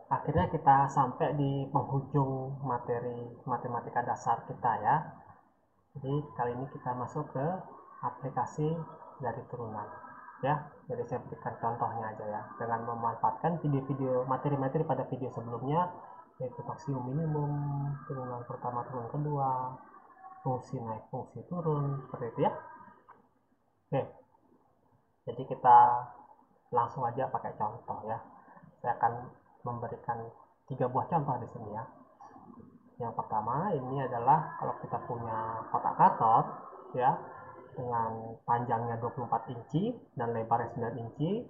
Akhirnya kita sampai di penghujung materi matematika dasar kita ya. Jadi kali ini kita masuk ke aplikasi dari turunan ya. Jadi saya berikan contohnya aja ya, dengan memanfaatkan video-video materi-materi pada video sebelumnya, yaitu maksimum minimum, turunan pertama turunan kedua, fungsi naik fungsi turun, seperti itu ya. Oke, jadi kita langsung aja pakai contoh ya. Saya akan memberikan 3 buah contoh di sini ya. Yang pertama ini adalah kalau kita punya kotak katot ya, dengan panjangnya 24 inci dan lebarnya 9 inci,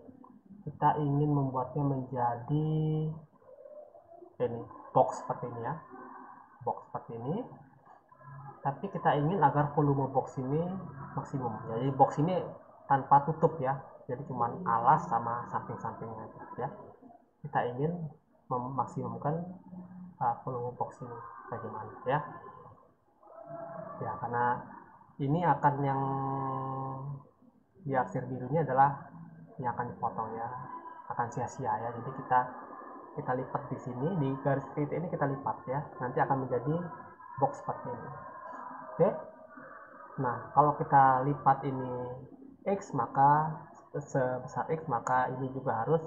kita ingin membuatnya menjadi ini box seperti ini ya, box seperti ini. Tapi kita ingin agar volume box ini maksimum. Jadi box ini tanpa tutup ya, jadi cuma alas sama samping-sampingnya ya. Kita ingin memaksimumkan volume box ini bagaimana ya. Ya, karena ini akan yang di arsir birunya adalah yang akan dipotong ya, akan sia-sia ya. Jadi kita lipat di sini, di garis titik ini kita lipat ya, nanti akan menjadi box seperti ini. Oke, nah kalau kita lipat ini X, maka sebesar X, maka ini juga harus.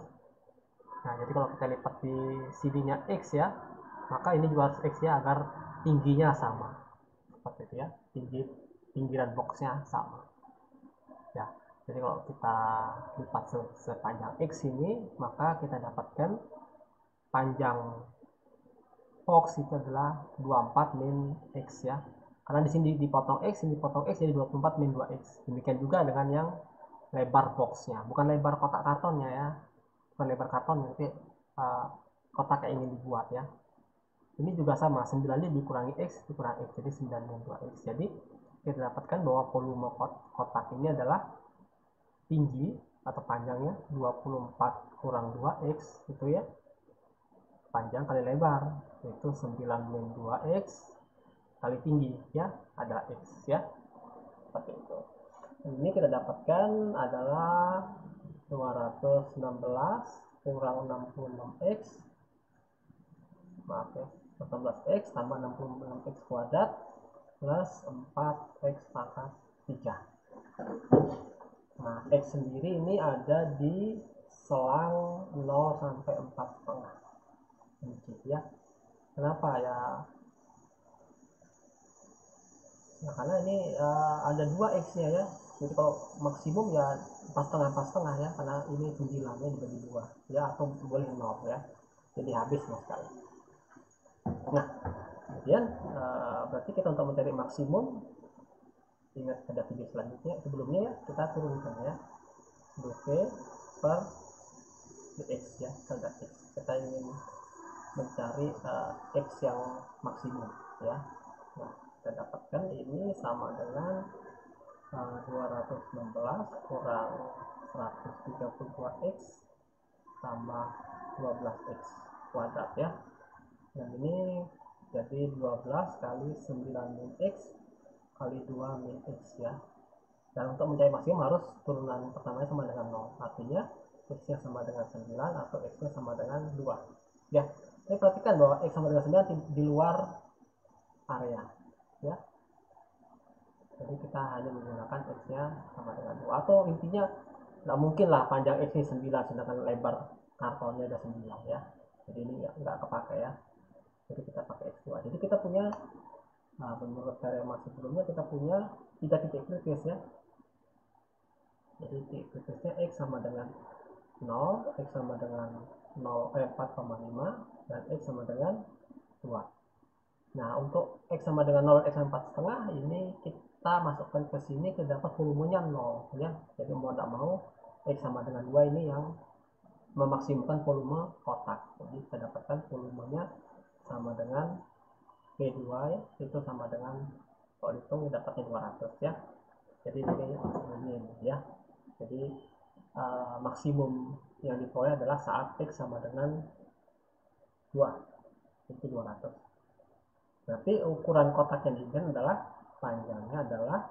Nah, jadi kalau kita lipat di sininya X ya, maka ini juga harus X ya, agar tingginya sama seperti itu ya, pinggiran boxnya sama ya. Jadi kalau kita lipat sepanjang X ini, maka kita dapatkan panjang box itu adalah 24 min X ya, karena di sini dipotong X, ini dipotong X, jadi 24 min 2X. Demikian juga dengan yang lebar boxnya, bukan lebar kotak kartonnya ya, bukan lebar karton, tapi kotak yang ingin dibuat ya. Ini juga sama, 9 dikurangi X dikurangi X, jadi 9 min 2X. Jadi kita dapatkan bahwa volume kotak ini adalah tinggi atau panjangnya 24 kurang 2X itu ya, panjang kali lebar, yaitu 9 min 2X kali tinggi ya, ada X ya, seperti itu. Ini kita dapatkan adalah 216 kurang 66X, maaf ya, 14X tambah 66X kuadrat plus 4X pangkat 3. Nah, X sendiri ini ada di selang 0 sampai 4,5 inci ya. Kenapa ya? Nah, karena ini ada 2 X nya ya. Jadi kalau maksimum ya 4,5 ya, karena ini 9-nya dibagi 2 ya, atau boleh 0 ya. Jadi habis sama sekali. Nah, kemudian berarti kita untuk mencari maksimum, ingat ada video selanjutnya sebelumnya ya, kita turunkan ya, dv per dx ya, standar x. Kita ingin mencari x yang maksimum ya. Nah, kita dapatkan ini sama dengan 216 kurang 132x tambah 12x kuadrat ya. Dan ini jadi 12 kali 9 min x kali 2 min x ya. Dan untuk mencari maksimum harus turunan pertamanya sama dengan 0. Artinya x-nya sama dengan 9 atau x-nya sama dengan 2. Ya, tapi perhatikan bahwa x sama dengan 9 di luar area. Ya. Jadi kita hanya menggunakan x-nya sama dengan 2. Atau intinya nggak mungkin lah panjang x-nya 9 sedangkan lebar kartonnya ada 9 ya. Jadi ini nggak kepakai ya. Jadi kita pakai x2. Jadi kita punya, nah menurut teorema sebelumnya kita punya 3 titik kritis ya. Jadi titik kritisnya x sama dengan 0, x sama dengan 4,5, dan x sama dengan 2. Nah, untuk x sama dengan 0, x sama 4,5 ini kita masukkan ke sini, terdapat volumenya 0 ya. Jadi mau tidak mau x sama dengan 2 ini yang memaksimumkan volume kotak. Jadi kita dapatkan volumenya sama dengan V2 ya, itu sama dengan, kalau dihitung dapatnya 200 ya. Jadi ini maksimumnya ya. Jadi maksimum yang diperoleh adalah saat x sama dengan 2, itu 200. Berarti ukuran kotak yang diinginkan adalah panjangnya adalah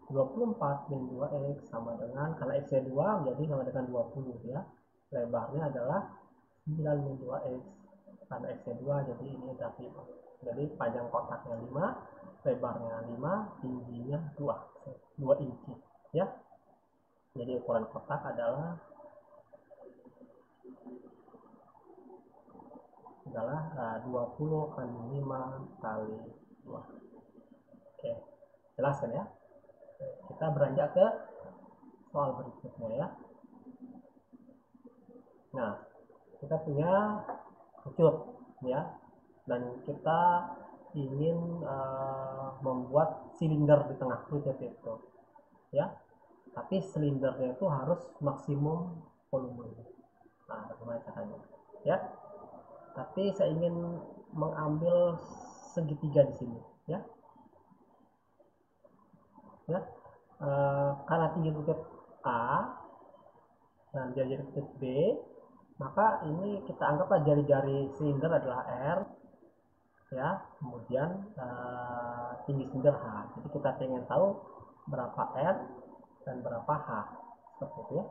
24 min 2x sama dengan, karena x nya 2 menjadi sama dengan 20 ya. Lebarnya adalah 9 min 2x, karena x nya 2 jadi ini adalah 5. Jadi panjang kotaknya 5, lebarnya 5, tingginya 2 inci ya. Jadi ukuran kotak adalah 20 kali 5 kali 2. Oke, jelas kan ya? Kita beranjak ke soal berikutnya ya. Nah, kita punya kerucut ya, dan kita ingin membuat silinder di tengah kerucut itu ya, tapi silindernya itu harus maksimum volume. Nah, bagaimana caranya ya? Tapi saya ingin mengambil segitiga di sini ya. Ya, karena tinggi kerucut A dan jari-jari kerucut B, maka ini kita anggaplah jari-jari silinder adalah R ya, kemudian tinggi silinder H. Jadi kita ingin tahu berapa R dan berapa H, seperti itu ya.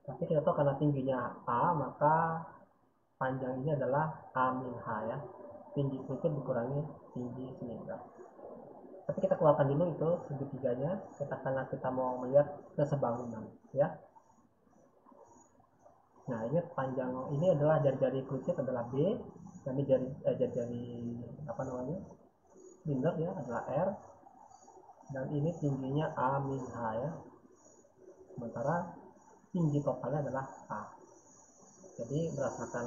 Tapi kita tahu karena tingginya A, maka panjang ini adalah A min H ya, tinggi kerucut dikurangi tinggi silinder. Tapi kita keluarkan dulu itu segitiganya, karena kita mau melihat kesebangunan ya. Nah, ini panjang ini adalah jari-jari kerucut adalah B, dan ini jari-jari apa namanya, silinder ya adalah R, dan ini tingginya A min H ya. Sementara tinggi totalnya adalah A. Jadi berdasarkan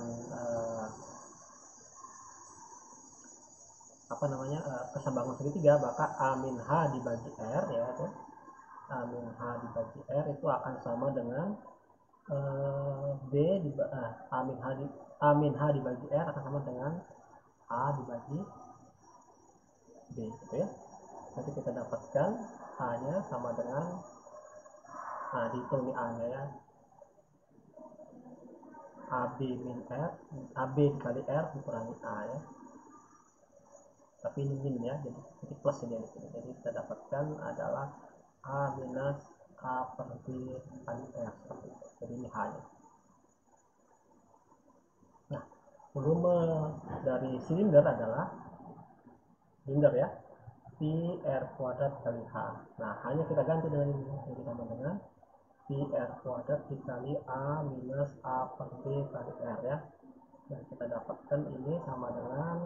apa namanya, kesebangunan segitiga, maka A min H dibagi R ya, itu A min H dibagi R itu akan sama dengan B A min H dibagi R akan sama dengan A dibagi B gitu ya. Nanti kita dapatkan A nya sama dengan, nah dihitung nih A nya ya, AB min R, AB dikali R dikurangi A ya, tapi ini min ya, jadi plus ini di sini. Jadi kita dapatkan adalah A minus A per B kali R, seperti itu. Jadi ini H nya. Nah, volume dari silinder adalah silinder ya, Pi R kuadrat kali H. Nah, hanya kita ganti dengan ini, jadi sama dengan Pi R kuadrat dikali A minus A per B kali R ya. Dan kita dapatkan ini sama dengan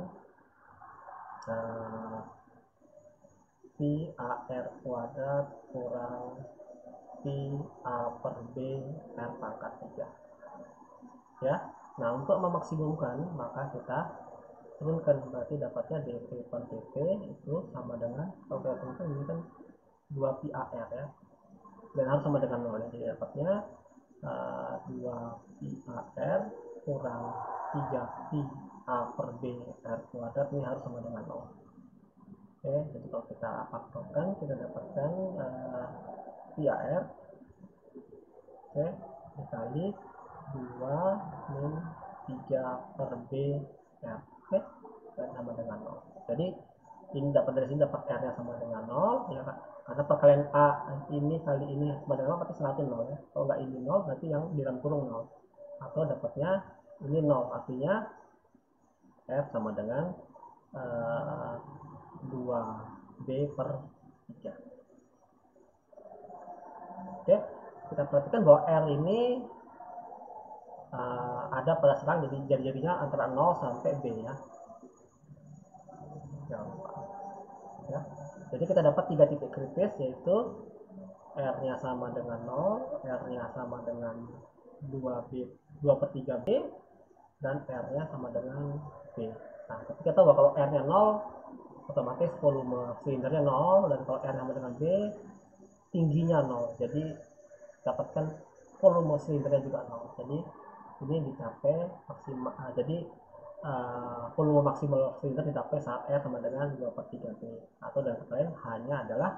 Pi AR kuadrat kurang Pi A per B R pangkat 3 ya. Nah, untuk memaksimumkan maka kita turunkan, berarti dapatnya dP per dP itu sama dengan, kalau kita turunkan ini kan 2 Pi AR ya, dan harus sama dengan 0 ya. Jadi dapatnya 2 Pi AR kurang 3 Pi A per B R kuadrat, ini harus sama dengan 0. Oke, jadi kalau kita faktorkan kita dapatkan Pi AR oke, dikali 2 min 3 per B R, oke, dan sama dengan 0. Jadi ini dapat dari sini, dapat R nya sama dengan 0 ya, karena perkalian A ini kali ini sama dengan 0 berarti 100 0 ya. Kalau nggak ini 0 berarti yang di dalam kurung 0, atau dapatnya ini 0, artinya R sama dengan 2B per 3. Oke, kita perhatikan bahwa R ini ada pada serang, jadi jari-jarinya antara 0 sampai B ya. Jangan lupa ya. Jadi kita dapat 3 titik kritis, yaitu R nya sama dengan 0, R nya sama dengan 2B, 2 per 3B, dan R nya sama dengan B. Nah, tapi kita tahu bahwa kalau R nya 0 otomatis volume silindernya 0, dan kalau R sama dengan B tingginya 0, jadi dapatkan volume silindernya juga 0. Jadi ini dicapai maksimal, jadi volume maksimal silinder dicapai saat R sama dengan 2 per 3B, atau dengan kata lain hanya adalah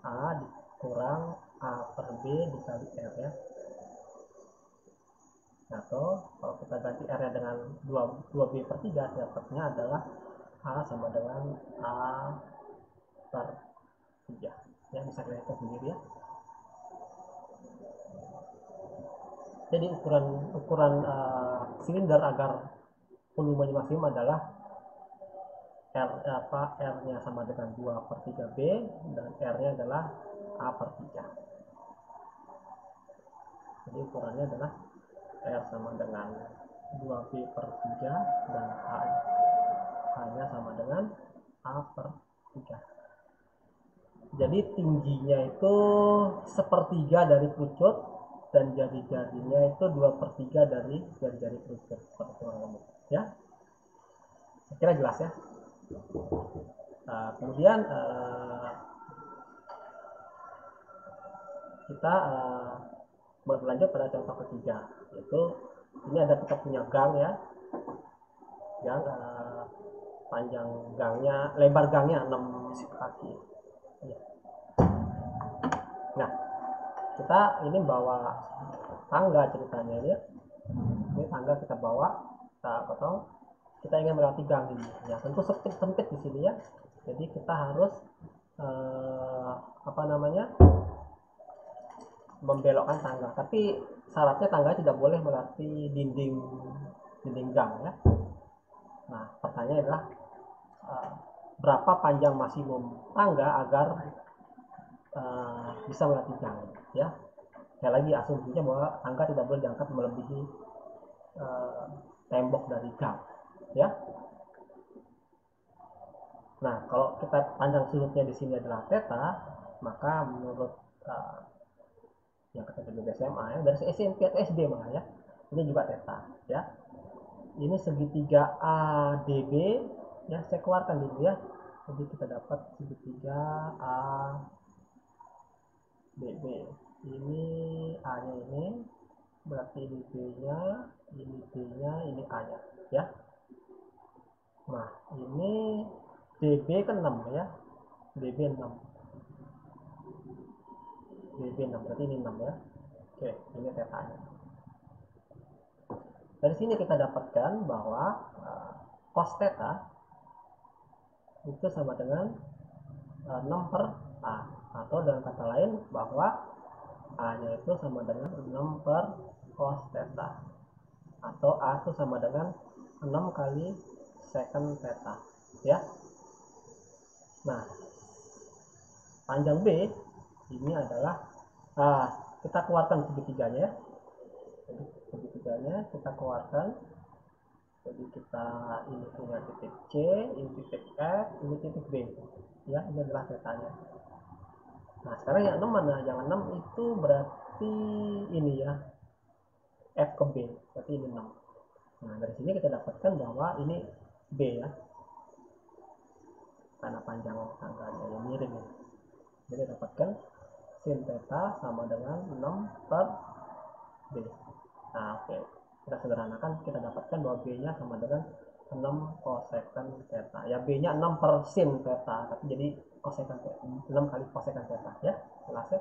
A kurang A per B dikali R ya. Atau kalau kita ganti R nya dengan 2B per 3, dapatnya adalah A sama dengan A per 3 ya, bisa kita hitung sendiri ya. Jadi ukuran silinder agar volumenya maksimum adalah R-nya sama dengan 2/3 B dan R-nya adalah A/3. Jadi ukurannya adalah R sama dengan 2B/3 dan A-nya sama dengan A/3. Jadi tingginya itu 1/3 dari kerucut dan jari-jarinya itu 2/3 dari jari-jari kerucut, seperti kurang lebih ya. Saya kira jelas ya. Kemudian kita berlanjut pada contoh ketiga, yaitu ini ada kita punya gang ya, gang panjang gangnya, lebar gangnya 6 kaki. Nah, kita ini bawa tangga ceritanya ini. Ini tangga kita bawa, kita potong. Kita ingin melewati gang ini. Ya, tentu sempit di sini ya. Jadi kita harus membelokkan tangga. Tapi syaratnya tangga tidak boleh melewati dinding gang ya. Nah, pertanyaannya adalah berapa panjang maksimum tangga agar bisa melewati gang ya. Sekali lagi asumsinya bahwa tangga tidak boleh diangkat melebihi tembok dari gang ya. Nah, kalau kita panjang sudutnya di sini adalah theta, maka menurut yang kita belajar SMA ya, dari SMP atau SD malah ya, ini juga theta ya. Ini segitiga ADB ya, saya keluarkan dulu ya. Jadi kita dapat segitiga ADB. Ini A-nya ini, berarti ini B-nya, ini B-nya, ini A-nya ya. Nah, ini DB kan 6 ya. DB 6. DB 6 berarti ini 6 ya. Oke, ini tetanya. Dari sini kita dapatkan bahwa cos theta itu sama dengan 6 per A, atau dengan kata lain bahwa A-nya itu sama dengan 6 per cos theta, atau A itu sama dengan 6 kali secant theta ya. Nah, panjang B ini adalah kita keluarkan segitiganya ya. Jadi segitiganya kita keluarkan. Jadi kita ini punya titik C, ini titik F, ini titik B ya, ini adalah tetanya. Nah, sekarang yang 6 mana? Yang 6 itu berarti ini ya, F ke B, berarti ini 6. Nah, dari sini kita dapatkan bahwa ini B ya, karena panjang tangganya yang miring ya. Jadi dapatkan sin theta sama dengan 6 per B. Nah, oke. Kita sederhanakan, kita dapatkan bahwa B-nya sama dengan 6 cosecant theta. Ya, B-nya 6 per sin theta, tapi jadi cosecant theta, 6 kali cosecant theta ya. Jelas ya?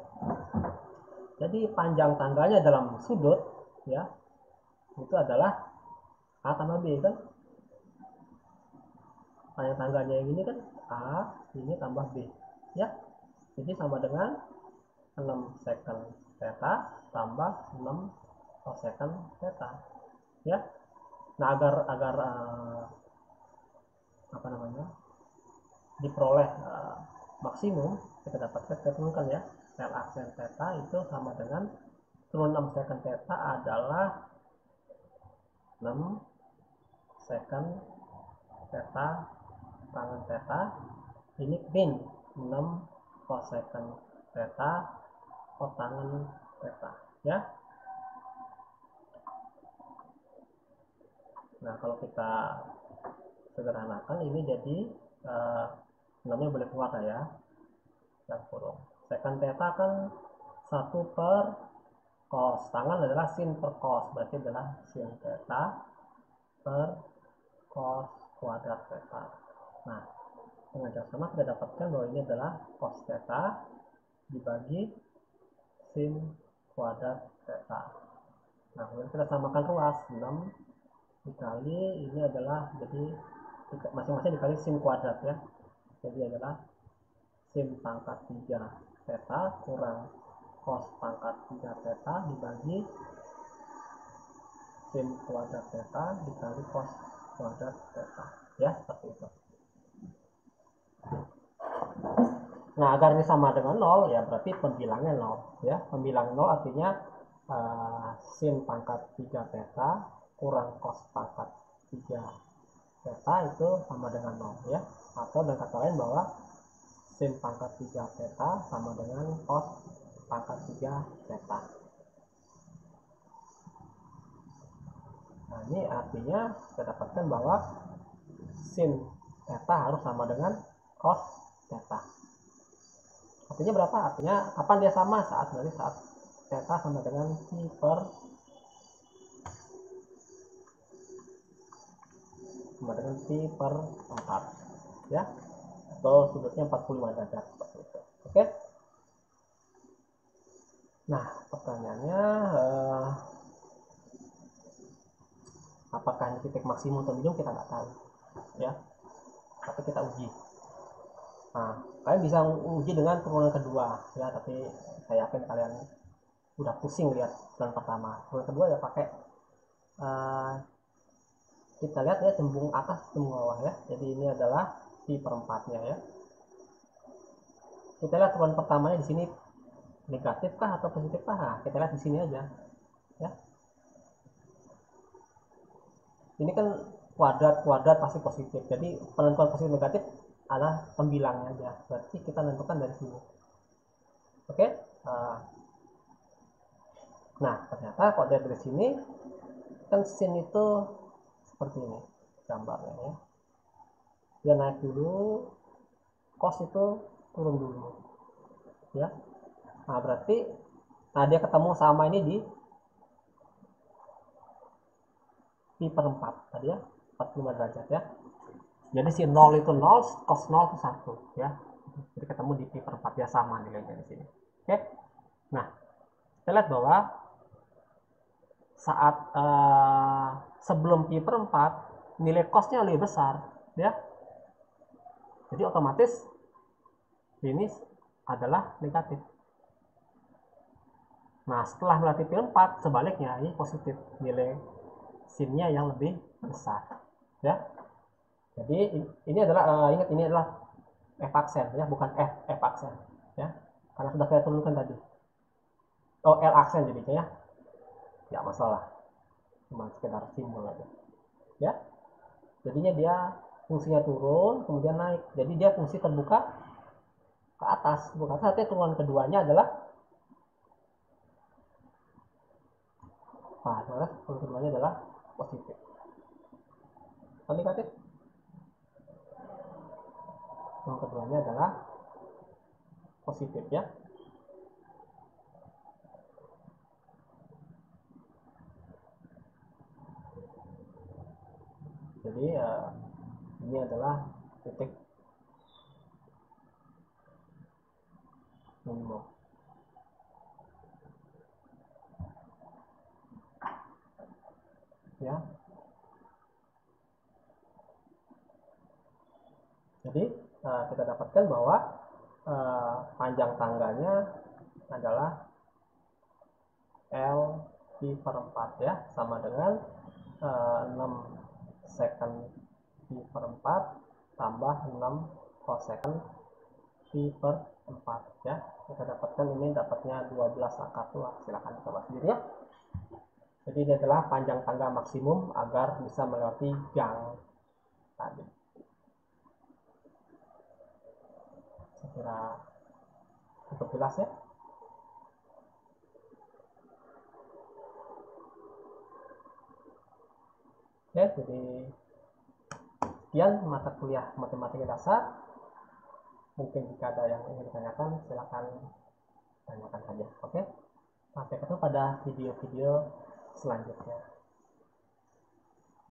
Jadi panjang tangganya dalam sudut ya, itu adalah A tambah B kan. Panjang tangganya yang ini kan A, ini tambah B ya. Jadi sama dengan 6 secant theta tambah 6 cosecant theta ya. Nah, agar diperoleh maksimum, kita dapatkan, kita turunkan ya, L aksen theta itu sama dengan turun 6 secant theta adalah 6 secant theta tangan theta, ini min 6 cosecant theta kotangan theta ya. Nah, kalau kita sederhanakan ini jadi 6-nya boleh keluar ya, yang kurung. Secant theta kan 1 per cos, tangan adalah sin per cos, berarti adalah sin theta per cos kuadrat theta. Nah, dengan cara sama kita dapatkan bahwa ini adalah cos theta dibagi sin kuadrat theta. Nah, kemudian kita samakan ruas, 6 dikali ini adalah, jadi masing-masing dikali sin kuadrat ya. Jadi adalah sin pangkat 3 theta kurang cos pangkat 3 theta dibagi sin kuadrat theta dikali cos kuadrat theta, ya seperti itu. Nah, agar ini sama dengan 0, ya berarti pembilangnya 0, ya. Pembilang 0 artinya sin pangkat 3 theta kurang cos pangkat 3 theta itu sama dengan 0, ya. Atau dengan kata lain bahwa sin pangkat 3 theta sama dengan cos pangkat 3 theta. Nah, ini artinya kita dapatkan bahwa sin theta harus sama dengan cos theta. Artinya berapa? Artinya kapan dia sama? Saat theta sama dengan pi per 4, ya, atau sudutnya 45 derajat seperti itu. Oke. Nah, pertanyaannya apakah ini titik maksimum atau minimum kita nggak tahu, ya. Tapi kita uji. Nah, kalian bisa uji dengan turunan kedua, ya. Tapi saya yakin kalian udah pusing lihat turunan pertama. Turunan kedua ya pakai kita lihat ya cembung atas cembung bawah, ya. Jadi ini adalah pi per 4-nya, ya. Kita lihat turunan pertamanya di sini negatif kah atau positif kah? Nah, kita lihat di sini aja, ya. Ini kan kuadrat pasti positif, jadi penentuan positif negatif adalah pembilangnya aja, berarti kita menentukan dari sini. Oke. Nah, ternyata kalau dari sini kan sin itu seperti ini gambarnya, ya. Dia naik dulu, cos itu turun dulu, ya. Nah, berarti dia ketemu sama ini di pi per 4 tadi, ya, 45 derajat, ya. Jadi si 0 itu 0, cos 0 itu 1, ya. Jadi ketemu di pi per 4, ya, sama nilainya di sini. Oke. Nah, kita lihat bahwa saat sebelum pi per 4 nilai cosnya lebih besar, ya. Jadi otomatis ini adalah negatif. Nah, setelah melatih pi 4 sebaliknya ini positif, nilai sinnya yang lebih besar, ya. Jadi ini adalah ingat ini adalah f aksen, ya, bukan f aksen, ya, karena sudah saya turunkan tadi. L aksen jadinya, ya. Ya masalah, cuma sekedar simbol aja, ya. Jadinya dia fungsinya turun kemudian naik, jadi dia fungsi terbuka ke atas, bukan artinya turunan keduanya adalah turunan keduanya adalah positif atau negatif. Turunan keduanya adalah positif, ya. Jadi ini adalah titik minimum, ya. Jadi kita dapatkan bahwa panjang tangganya adalah L pi per 4, ya, sama dengan 6 second pi per 4 tambah 6 cosecond pi per 4, ya. Kita dapatkan ini dapatnya 12 angka tua, silahkan coba sendiri, ya. Jadi ini adalah panjang tangga maksimum agar bisa melewati gang tadi. Saya kira cukup jelas, ya. Oke, jadi sekian mata kuliah matematika dasar. Mungkin jika ada yang ingin ditanyakan, silakan tanyakan saja. Oke, sampai ketemu pada video-video selanjutnya.